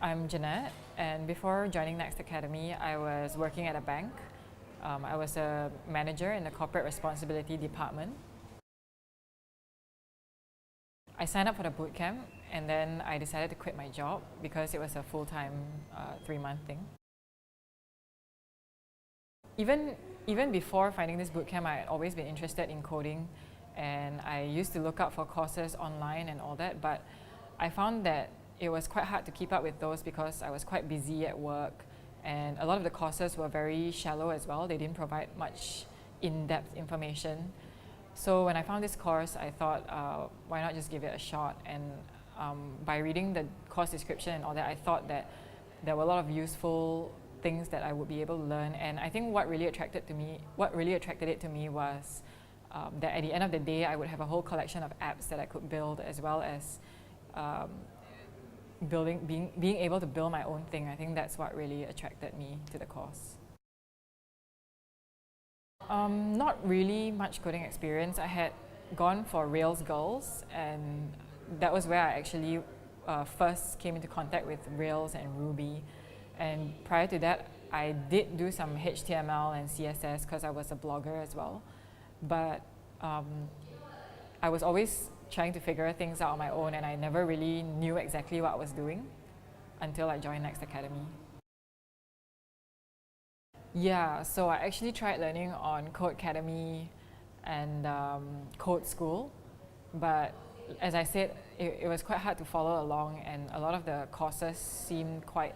I'm Jeannette, and before joining Next Academy, I was working at a bank. I was a manager in the corporate responsibility department. I signed up for the bootcamp, and then I decided to quit my job because it was a full-time 3-month thing. Even before finding this bootcamp, I had always been interested in coding, and I used to look up for courses online and all that, but I found that it was quite hard to keep up with those because I was quite busy at work, and a lot of the courses were very shallow as well. They didn't provide much in-depth information. So when I found this course, I thought, why not just give it a shot? And by reading the course description and all that, I thought that there were a lot of useful things that I would be able to learn. And I think what really attracted it to me was that at the end of the day, I would have a whole collection of apps that I could build, as well as being able to build my own thing. I think that's what really attracted me to the course. Not really much coding experience. I had gone for Rails Girls, and that was where I actually first came into contact with Rails and Ruby. And prior to that, I did do some HTML and CSS because I was a blogger as well. But I was always trying to figure things out on my own, and I never really knew exactly what I was doing until I joined Next Academy. Yeah, so I actually tried learning on Codecademy and Code School, but as I said, it was quite hard to follow along, and a lot of the courses seemed quite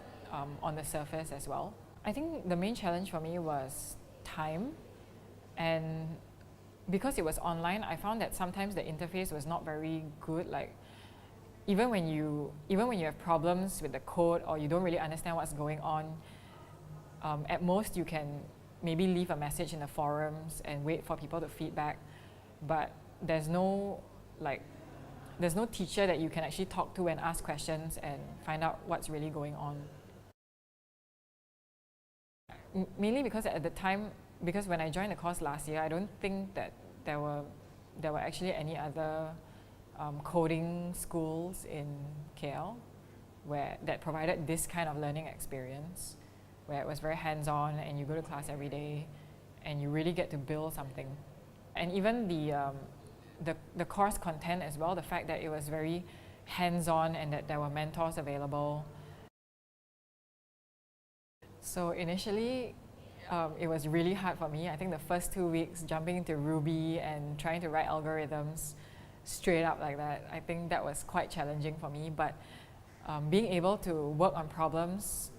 on the surface as well. I think the main challenge for me was time, and because it was online, I found that sometimes the interface was not very good. Like even when you have problems with the code, or you don't really understand what's going on, at most you can maybe leave a message in the forums and wait for people to feedback, but there's no teacher that you can actually talk to and ask questions and find out what's really going on. Mainly because at the time, because when I joined the course last year, I don't think that there were actually any other coding schools in KL that provided this kind of learning experience, where it was very hands-on and you go to class every day and you really get to build something. And even the course content as well, the fact that it was very hands-on and that there were mentors available. So initially, it was really hard for me. I think the first 2 weeks jumping into Ruby and trying to write algorithms straight up like that, I think that was quite challenging for me. But being able to work on problems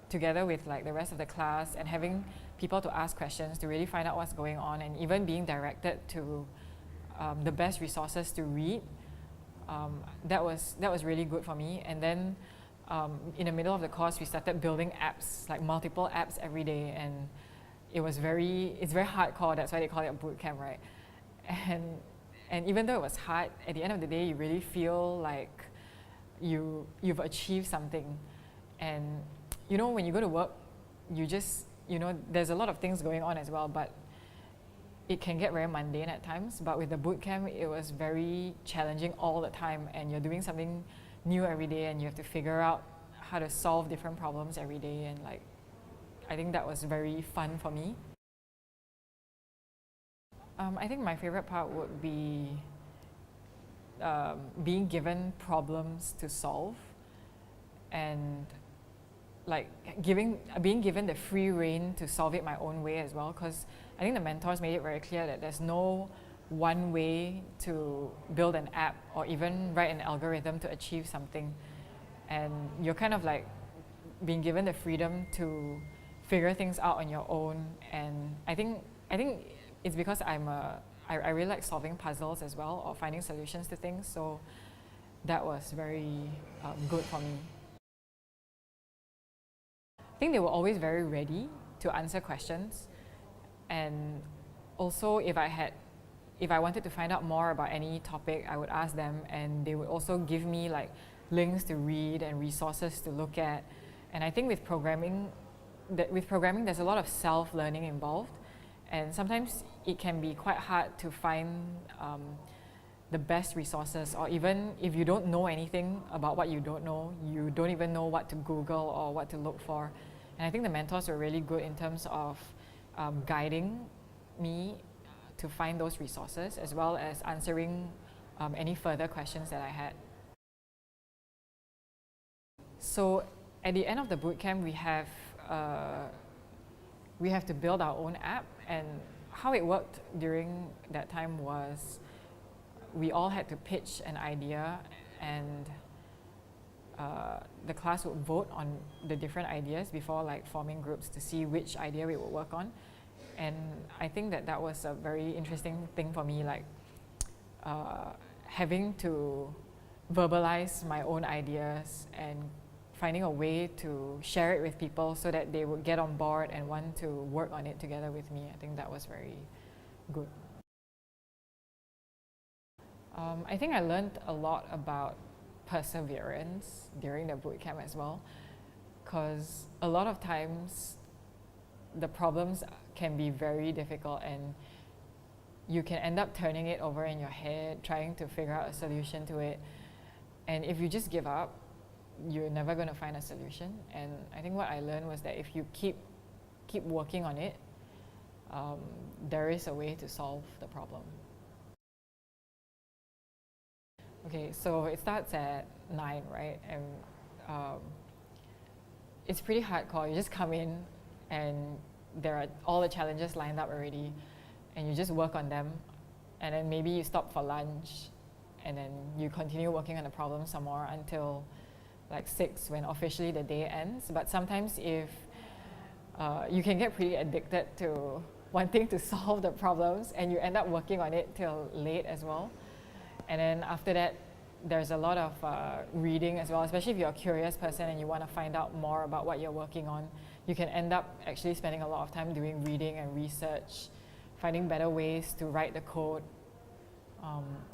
together with the rest of the class and having people to ask questions to really find out what's going on, and even being directed to the best resources to read, that was really good for me. And then in the middle of the course, we started building apps, like multiple apps every day, and it's very hardcore. That's why they call it a bootcamp, right? And even though it was hard, at the end of the day, you really feel like you've achieved something. And when you go to work, you just there's a lot of things going on as well, but it can get very mundane at times. But with the bootcamp, it was very challenging all the time, and you're doing something new every day, and you have to figure out how to solve different problems every day, and I think that was very fun for me. I think my favorite part would be being given problems to solve, and being given the free rein to solve it my own way as well, because I think the mentors made it very clear that there's no one way to build an app or even write an algorithm to achieve something, and you're kind of being given the freedom to figure things out on your own. And I think it's because I really like solving puzzles as well, or finding solutions to things, so that was very good for me. I think they were always very ready to answer questions, and also if I wanted to find out more about any topic, I would ask them, and they would also give me links to read and resources to look at. And I think with programming, there's a lot of self-learning involved, and sometimes it can be quite hard to find the best resources, or even if you don't know anything about what you don't even know what to Google or what to look for. And I think the mentors were really good in terms of guiding me to find those resources, as well as answering any further questions that I had. So at the end of the bootcamp, we have to build our own app, and how it worked during that time was we all had to pitch an idea, and the class would vote on the different ideas before like forming groups to see which idea we would work on. And I think that was a very interesting thing for me, like having to verbalize my own ideas and finding a way to share it with people so that they would get on board and want to work on it together with me. I think that was very good. I think I learned a lot about perseverance during the bootcamp as well, because a lot of times the problems can be very difficult, and you can end up turning it over in your head, trying to figure out a solution to it. And if you just give up, you're never going to find a solution. And I think what I learned was that if you keep working on it, there is a way to solve the problem. Okay, so it starts at 9, right? And it's pretty hardcore. You just come in and there are all the challenges lined up already, and you just work on them, and then maybe you stop for lunch, and then you continue working on the problem some more until like 6 when officially the day ends. But sometimes if you can get pretty addicted to wanting to solve the problems, and you end up working on it till late as well. And then after that, there's a lot of reading as well, especially if you're a curious person and you want to find out more about what you're working on. You can end up actually spending a lot of time doing reading and research, finding better ways to write the code.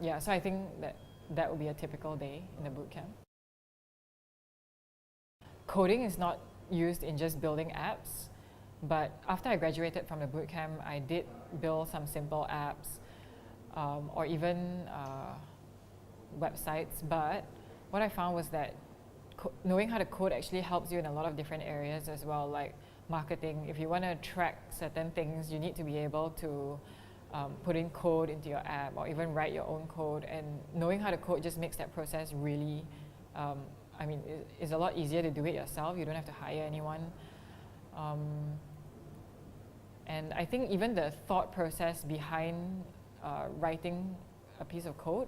Yeah, so I think that would be a typical day in the bootcamp. Coding is not used in just building apps, but after I graduated from the bootcamp, I did build some simple apps, or even websites. But what I found was that knowing how to code actually helps you in a lot of different areas as well, like marketing. If you want to track certain things, you need to be able to put in code into your app, or even write your own code. And knowing how to code just makes that process really, I mean, it's a lot easier to do it yourself. You don't have to hire anyone. And I think even the thought process behind writing a piece of code,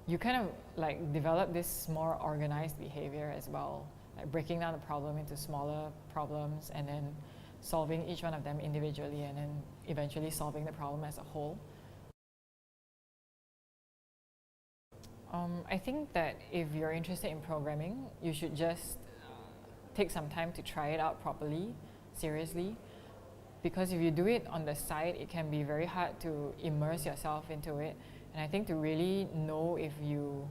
you kind of like develop this more organized behavior as well, like breaking down the problem into smaller problems and then solving each one of them individually, and then eventually solving the problem as a whole. I think that if you're interested in programming, you should just take some time to try it out properly, seriously. Because if you do it on the side, it can be very hard to immerse yourself into it. And I think to really know if you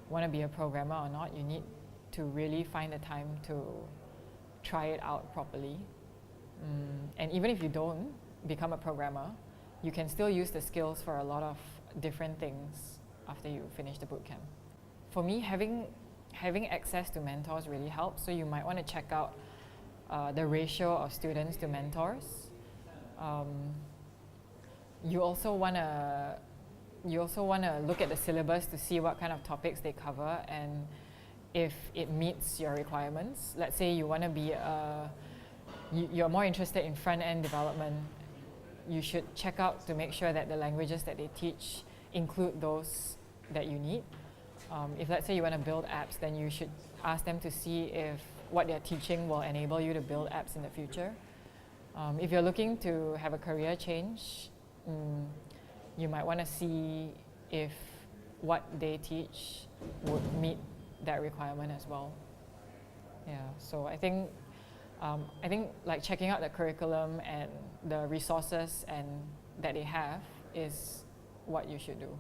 want to be a programmer or not, you need to really find the time to try it out properly. And even if you don't become a programmer, you can still use the skills for a lot of different things after you finish the bootcamp. For me, having access to mentors really helps. So you might want to check out the ratio of students to mentors. You also want to look at the syllabus to see what kind of topics they cover and if it meets your requirements. Let's say you want to be you're more interested in front-end development. You should check out to make sure that the languages that they teach include those that you need. If let's say you want to build apps, then you should ask them to see if what they're teaching will enable you to build apps in the future. If you're looking to have a career change, you might want to see if what they teach would meet that requirement as well. Yeah, so I think like checking out the curriculum and the resources and that they have is what you should do.